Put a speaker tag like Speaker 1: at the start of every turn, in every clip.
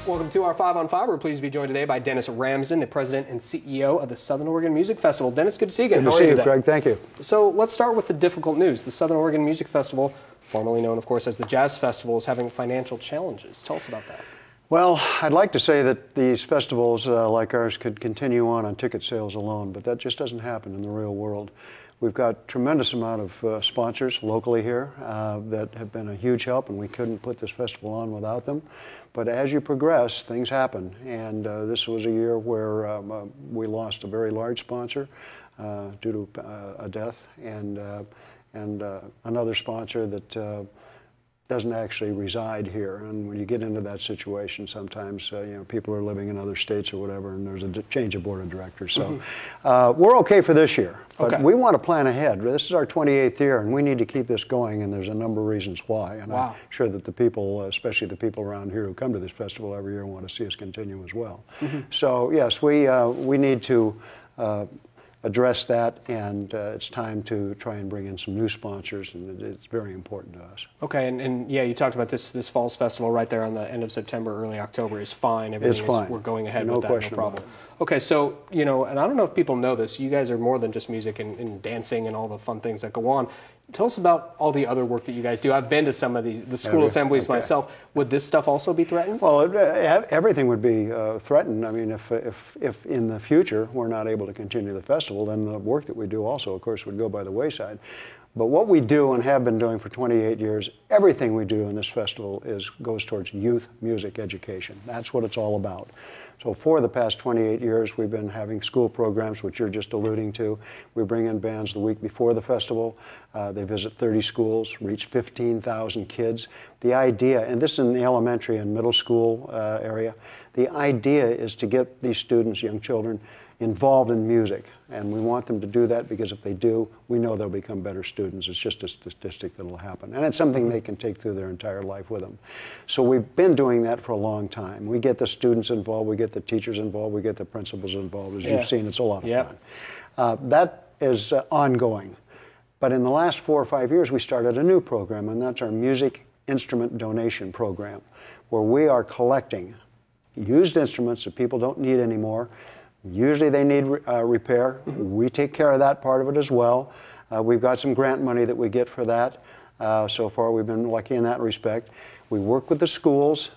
Speaker 1: Welcome to our 5 on 5. We're pleased to be joined today by Dennis Ramsden, the president and CEO of the Southern Oregon Music Festival. Dennis, good to see you again.
Speaker 2: Good to see you, Craig. Thank you.
Speaker 1: So let's start with the difficult news. The Southern Oregon Music Festival, formerly known, of course, as the Jazz Festival, is having financial challenges. Tell us about that.
Speaker 2: Well, I'd like to say that these festivals like ours could continue on ticket sales alone, but that just doesn't happen in the real world. We've got a tremendous amount of sponsors locally here that have been a huge help, and we couldn't put this festival on without them. But as you progress, things happen, and this was a year where we lost a very large sponsor due to a death, and another sponsor that doesn't actually reside here. And when you get into that situation, sometimes you know, people are living in other states or whatever, and there's a change of board of directors. So we're okay for this year, but we want to plan ahead. This is our 28th year, and we need to keep this going, and there's a number of reasons why. And I'm sure that the people, especially the people around here who come to this festival every year, want to see us continue as well. So yes, we need to address that, and it's time to try and bring in some new sponsors, and it's very important to us.
Speaker 1: Okay, and yeah, you talked about this fall's festival right there on the end of September, early October is fine. Everything is fine. We're going ahead with that, no problem. Okay, so, you know, and I don't know if people know this, you guys are more than just music and dancing and all the fun things that go on. Tell us about all the other work that you guys do. I've been to some of the school assemblies myself. Would this stuff also be threatened?
Speaker 2: Well, everything would be threatened. I mean, if in the future we're not able to continue the festival, then the work that we do also, of course, would go by the wayside. But what we do and have been doing for 28 years, everything we do in this festival goes towards youth music education. That's what it's all about. So for the past 28 years, we've been having school programs, which you're just alluding to. We bring in bands the week before the festival. They visit 30 schools, reach 15,000 kids. The idea, and this is in the elementary and middle school area, the idea is to get these students, young children, involved in music. And we want them to do that because if they do, we know they'll become better students. It's just a statistic that will happen. And it's something they can take through their entire life with them. So we've been doing that for a long time. We get the students involved, we get the teachers involved, we get the principals involved. As you've seen, it's a lot of fun. That is ongoing. But in the last 4 or 5 years, we started a new program, and that's our music instrument donation program, where we are collecting used instruments that people don't need anymore. Usually they need repair. We take care of that part of it as well. We've got some grant money that we get for that. So far we've been lucky in that respect. We work with the schools,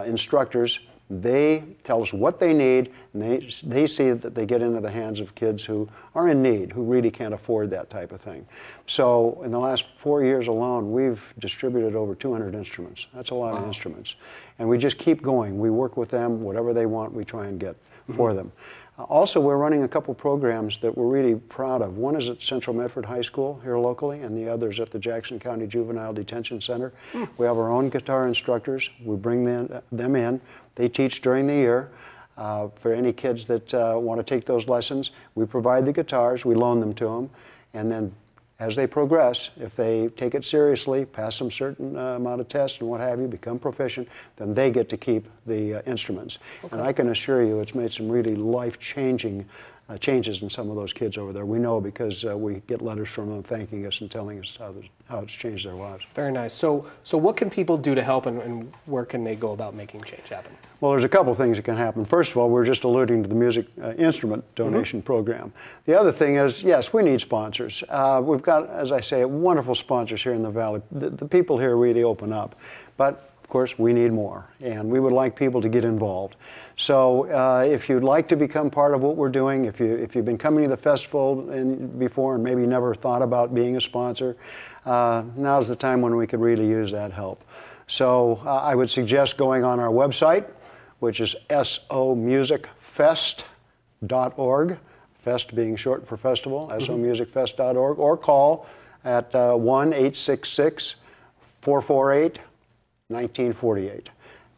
Speaker 2: instructors. They tell us what they need, and they see that they get into the hands of kids who are in need, who really can't afford that type of thing. So in the last 4 years alone, we've distributed over 200 instruments. That's a lot of instruments. And we just keep going. We work with them. Whatever they want, we try and get for them. Also, we're running a couple programs that we're really proud of. One is at Central Medford High School here locally, and the other is at the Jackson County Juvenile Detention Center. We have our own guitar instructors. We bring them in. They teach during the year. For any kids that want to take those lessons, we provide the guitars, we loan them to them, and then as they progress, if they take it seriously, pass some certain amount of tests and what have you, become proficient, then they get to keep the instruments. And I can assure you it's made some really life-changing changes in some of those kids over there. We know because we get letters from them thanking us and telling us how it's changed their lives.
Speaker 1: Very nice. So what can people do to help, and where can they go about making change happen?
Speaker 2: Well, there's a couple things that can happen. First of all, we're just alluding to the music instrument donation program. The other thing is, yes, we need sponsors. We've got, as I say, wonderful sponsors here in the Valley. The people here really open up. But of course, we need more, and we would like people to get involved. So if you'd like to become part of what we're doing, if you've been coming to the festival before and maybe never thought about being a sponsor, now's the time when we could really use that help. So I would suggest going on our website, which is somusicfest.org, fest being short for festival, somusicfest.org, or call at 1-866-448-1948.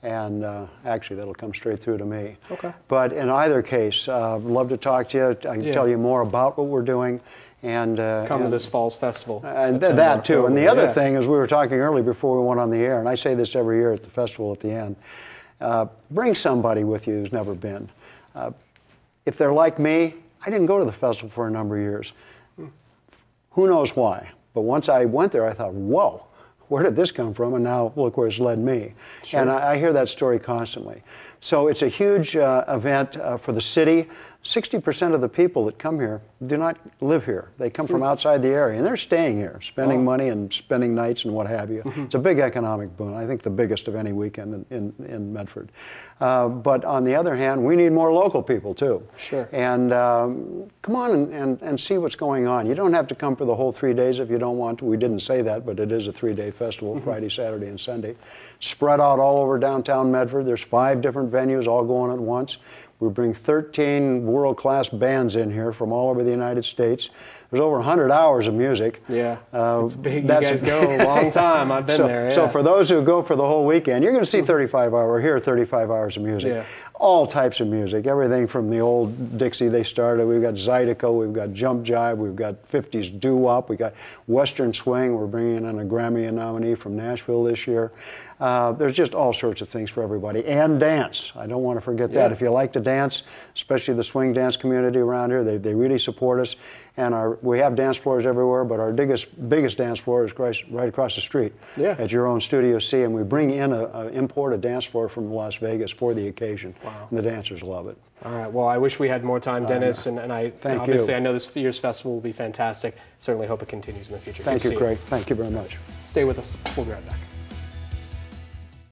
Speaker 2: And actually, that'll come straight through to me. Okay. But in either case, I'd love to talk to you. I can tell you more about what we're doing. And
Speaker 1: come to this fall's festival.
Speaker 2: And that too. October. And the other thing is, we were talking earlier before we went on the air, and I say this every year at the festival at the end, bring somebody with you who's never been. If they're like me, I didn't go to the festival for a number of years. Who knows why? But once I went there, I thought, whoa, where did this come from? And now look where it's led me. Sure. And I hear that story constantly. So it's a huge event for the city. 60% of the people that come here do not live here. They come from outside the area, and they're staying here, spending money and spending nights and what have you. It's a big economic boon, I think the biggest of any weekend in Medford. But on the other hand, we need more local people too.
Speaker 1: Sure.
Speaker 2: And come on and see what's going on. You don't have to come for the whole 3 days if you don't want to. We didn't say that, but it is a 3-day festival, Friday, Saturday, and Sunday. Spread out all over downtown Medford. There's 5 different venues all going at once. We bring 13 world-class bands in here from all over the United States. There's over 100 hours of music.
Speaker 1: Yeah, it's big. You guys go a long time. I've been there. Yeah.
Speaker 2: So for those who go for the whole weekend, you're going to see 35 hours of music.
Speaker 1: Yeah.
Speaker 2: All types of music, everything from the old Dixie they started. We've got Zydeco, we've got Jump Jive, we've got 50s doo-wop, we've got Western Swing. We're bringing in a Grammy nominee from Nashville this year. There's just all sorts of things for everybody. And dance. I don't want to forget that. If you like to dance, especially the swing dance community around here, they really support us. And we have dance floors everywhere, but our biggest dance floor is right across the street at your own Studio C, and we bring in import a dance floor from Las Vegas for the occasion.
Speaker 1: Wow.
Speaker 2: And the dancers love it.
Speaker 1: All right. Well, I wish we had more time, Dennis, and obviously I know this year's festival will be fantastic. Certainly hope it continues in the future.
Speaker 2: Thank you, Craig. Thank you very much.
Speaker 1: Stay with us. We'll be right back.